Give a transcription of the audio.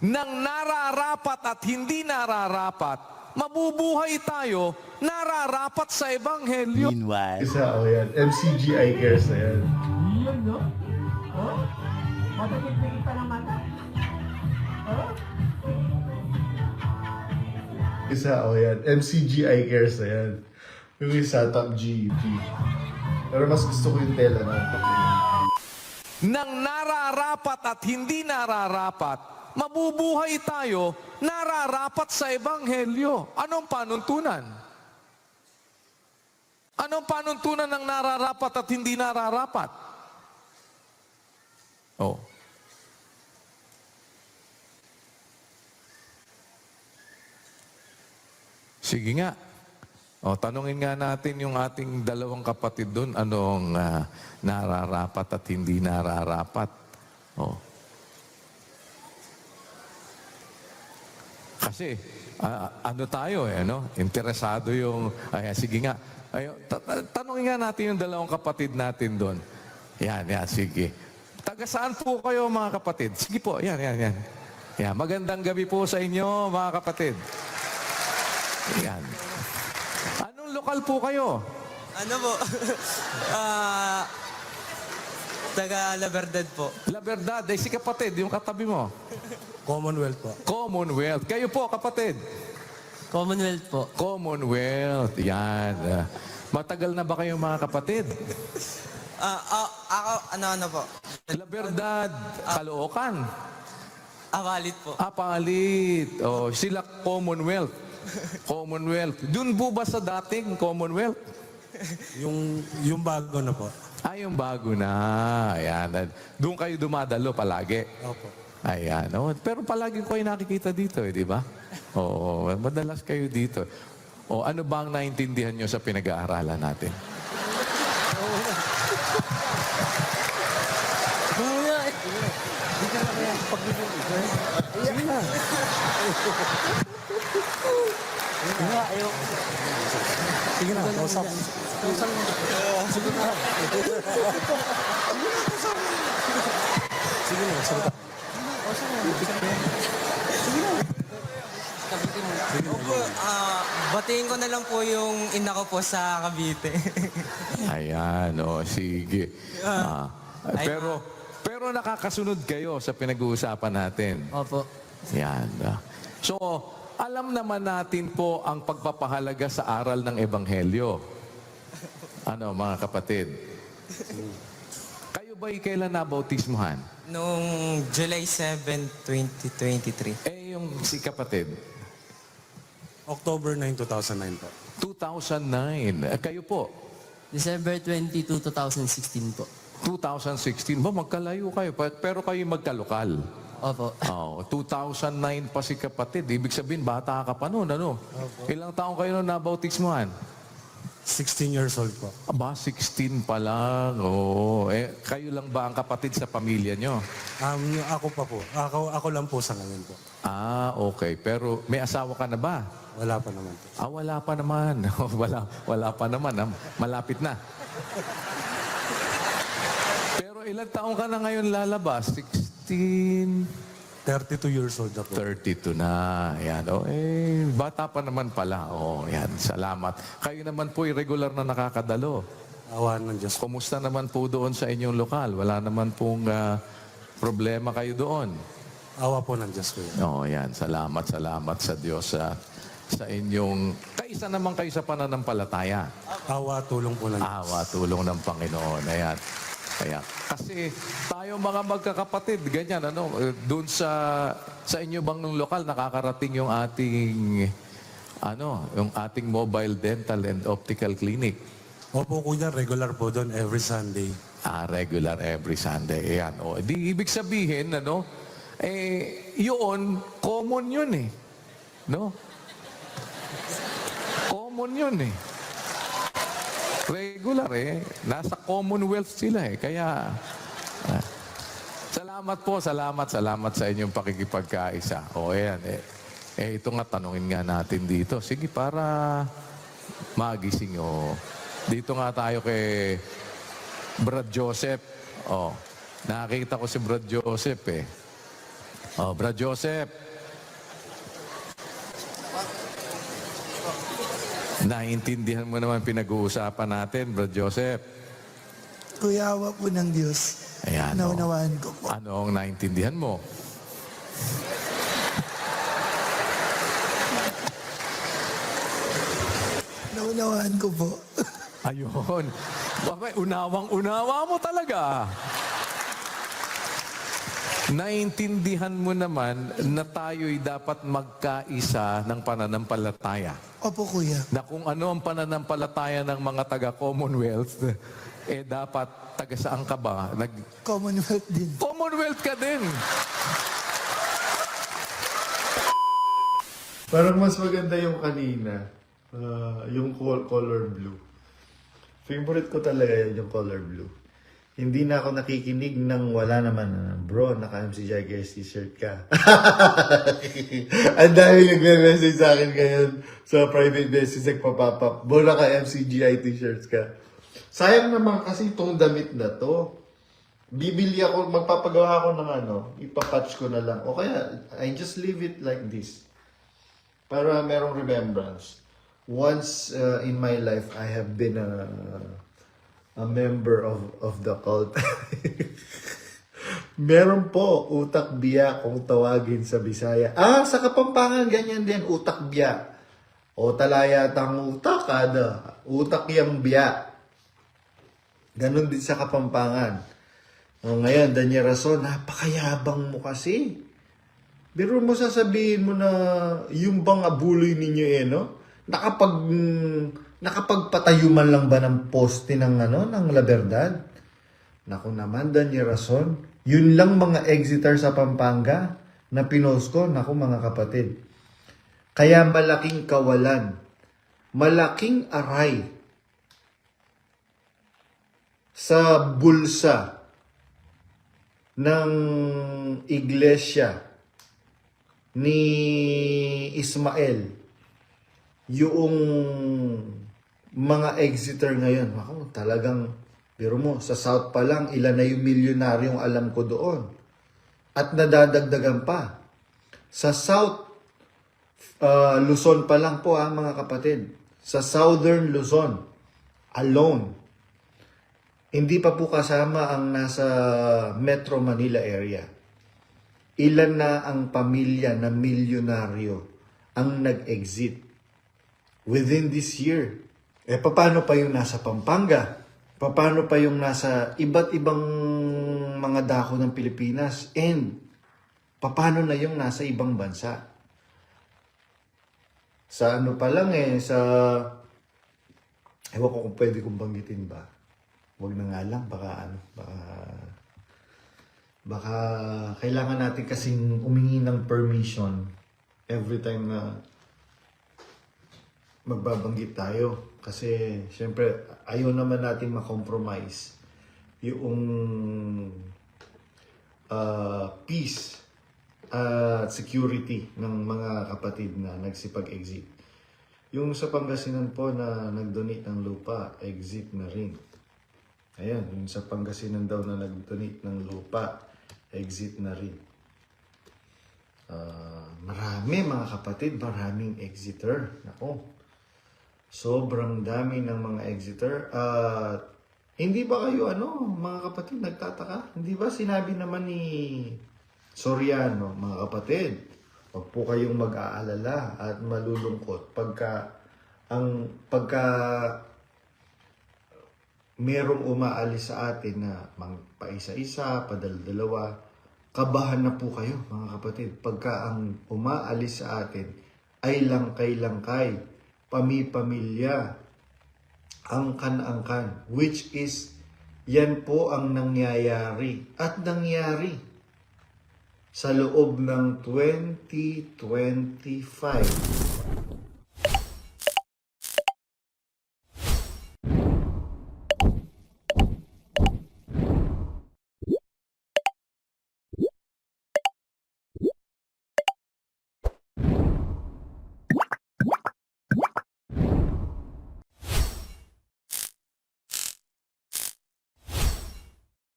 ng nararapat at hindi nararapat, mabubuhay tayo nararapat sa Ebanghelyo. Meanwhile, Isa, yan. MCGI Cares na yan. Yun, no? Oh? Matakit-tikit pa ng mata. Oh? Isa, yan. MCGI Cares na yan. Yung isa, Top GP. Pero mas gusto ko yung tela na. Ng nararapat at hindi nararapat, mabubuhay tayo nararapat sa Ebanghelyo. Anong panuntunan? Anong panuntunan ng nararapat at hindi nararapat? Oh. Sige nga. O, tanungin nga natin yung ating dalawang kapatid doon, anong nararapat at hindi nararapat. O. Kasi, ano tayo no? Interesado yung, sige nga. Tanungin nga natin yung dalawang kapatid natin doon. Yan, sige. Taga saan po kayo mga kapatid? Sige po, yan. Yan, magandang gabi po sa inyo mga kapatid. Yan. Anong lokal po kayo? Ano po? Taga La Verdad po. La Verdad, si kapatid, yung katabi mo. Commonwealth po. Commonwealth. Kayo po, kapatid. Commonwealth po. Commonwealth. Yan. Matagal na ba kayong mga kapatid? Ako, ano po? La Verdad, Caloocan. Awalit po. Palit. Oh, sila Commonwealth. Commonwealth. Doon po ba sa dating Commonwealth? Yung bago na po. Yung bago na. Ayan. Doon kayo dumadalo palagi. Opo. Ayan. Oh, pero palagi ko kayo nakikita dito, di ba? Oo, madalas kayo dito. O, ano ba ang naintindihan nyo sa pinag-aaralan natin? Sige na, kausap. Sige na. Sige na, salita. Opo, batiin ko na lang po yung ina ko po sa Cavite. Ayan, sige. Pero nakakasunod kayo sa pinag-uusapan natin. Opo. Yan. So, alam naman natin po ang pagpapahalaga sa aral ng Ebanghelyo. Ano, mga kapatid? Kayo ba'y kailan nabautismuhan? Noong July 7, 2023. Yung si kapatid? October 9, 2009 po. 2009. Kayo po? December 22, 2016 po. 2016. Magkalayo kayo. Pero kayo magkalokal. Opo. 2009 pa si kapatid. Ibig sabihin, bata ka pa noon, ano? Ilang taong kayo nung nabautismuhan? 16 years old po. 16 pa lang. Kayo lang ba ang kapatid sa pamilya nyo? Ako pa po. Ako lang po sa ngayon po. Okay. Pero may asawa ka na ba? Wala pa naman po. Wala pa naman. wala pa naman. Malapit na. Pero ilang taong ka na ngayon lalabas? 16... 32 years old na po. 32 na. Yan. Bata pa naman pala. Yan. Salamat. Kayo naman po regular na nakakadalo. Awa ng Diyos. Kumusta naman po doon sa inyong lokal? Wala naman pong problema kayo doon? Awa po ng Diyos ko yun. Yan. Salamat sa Diyos sa inyong... Kaisa naman kayo sa pananampalataya. Awa, tulong po ng Diyos. Tulong ng Panginoon. Ayan. Kasi tayo mga magkakapatid, ganyan, doon sa inyo bang nung lokal, nakakarating yung ating, yung ating mobile dental and optical clinic. Opo, kuya, regular po doon every Sunday. Regular every Sunday. Ayan. Di ibig sabihin, yun, common yun eh. No? Common yun eh. Regular nasa Commonwealth sila kaya salamat sa inyong pakikipagkaisa. Ayan ito nga tanungin nga natin dito. Sige, para magising dito nga tayo kay Brad Joseph. Nakita ko si Brad Joseph Oh, Brad Joseph. Naiintindihan mo naman pinag-uusapan natin, Brad Joseph. Kuya, awa po ng Diyos. Ayan, Naunawaan ko po. Ano ang naintindihan mo? Naunawaan ko po. Ayun. Bakit unawang-unawa mo talaga? Naintindihan mo naman na tayo'y dapat magkaisa ng pananampalataya. Opo, kuya. Na kung ano ang pananampalataya ng mga taga-Commonwealth, eh dapat taga-saan ka ba? Commonwealth din. Commonwealth ka din. Parang mas maganda yung kanina. Yung color blue. Favorite ko talaga yun, yung color blue. Hindi na ako nakikinig ng wala naman. Bro, naka-MC Jaggers t-shirt ka. Ang dami nagme-message sa akin ngayon sa private message, nagpa-pop up. Bro, naka-MCGI t-shirts ka. Sayang naman kasi itong damit na to. Bibili ako, magpapagawa ako ng ipapatch ko na lang. O kaya, I just leave it like this. Para merong remembrance. Once in my life, I have been a member of the cult. Meron po, utak biya kung tawagin sa Bisaya. Sa Kapampangan, ganyan din, utak biya. O talaya tang utak, utak yang biya. Ganon din sa Kapampangan. O ngayon, Daniel Rason, napakayabang mo kasi. Pero mo sasabihin mo na yung bang abuloy ninyo no? Nakapagpatayo man lang ba ng poste ng ng La Verdad? Naku naman, Daniel Rason. Yun lang mga exeter sa Pampanga na pinost ko. Naku mga kapatid. Kaya malaking kawalan, malaking aray sa bulsa ng iglesia ni Ismael, yung mga exeter ngayon. Ako, talagang, pero mo, sa South pa lang, ilan na yung milyonaryong alam ko doon. At nadadagdagan pa. Sa South, Luzon pa lang po mga kapatid. Sa Southern Luzon, alone. Hindi pa po kasama ang nasa Metro Manila area. Ilan na ang pamilya na milyonaryo ang nag-exit within this year. Paano pa yung nasa Pampanga? Paano pa yung nasa iba't ibang mga dako ng Pilipinas? And paano na yung nasa ibang bansa? Sa pa lang sa... Ewan ko kung pwede kong banggitin ba. Huwag na nga lang, baka kailangan natin kasing humingi ng permission every time na magbabanggit tayo. Kasi, syempre, ayaw naman natin makompromise yung peace at security ng mga kapatid na nagsipag-exit. Yung sa Pangasinan po na nag-donate ng lupa, exit na rin. Ayan, yung sa Pangasinan daw na nag-donate ng lupa, exit na rin. Marami mga kapatid, maraming exeter. Nako, sobrang dami ng mga exeter. Hindi ba kayo, mga kapatid, nagtataka? Hindi ba sinabi naman ni Soriano, mga kapatid, huwag po kayong mag-aalala at malulungkot pagka merong umaalis sa atin na paisa-isa, padaldalawa, kabahan na po kayo mga kapatid. Pagka ang umaalis sa atin ay langkay-langkay, pamilya, angkan-angkan, which is yan po ang nangyayari at nangyari sa loob ng 2025.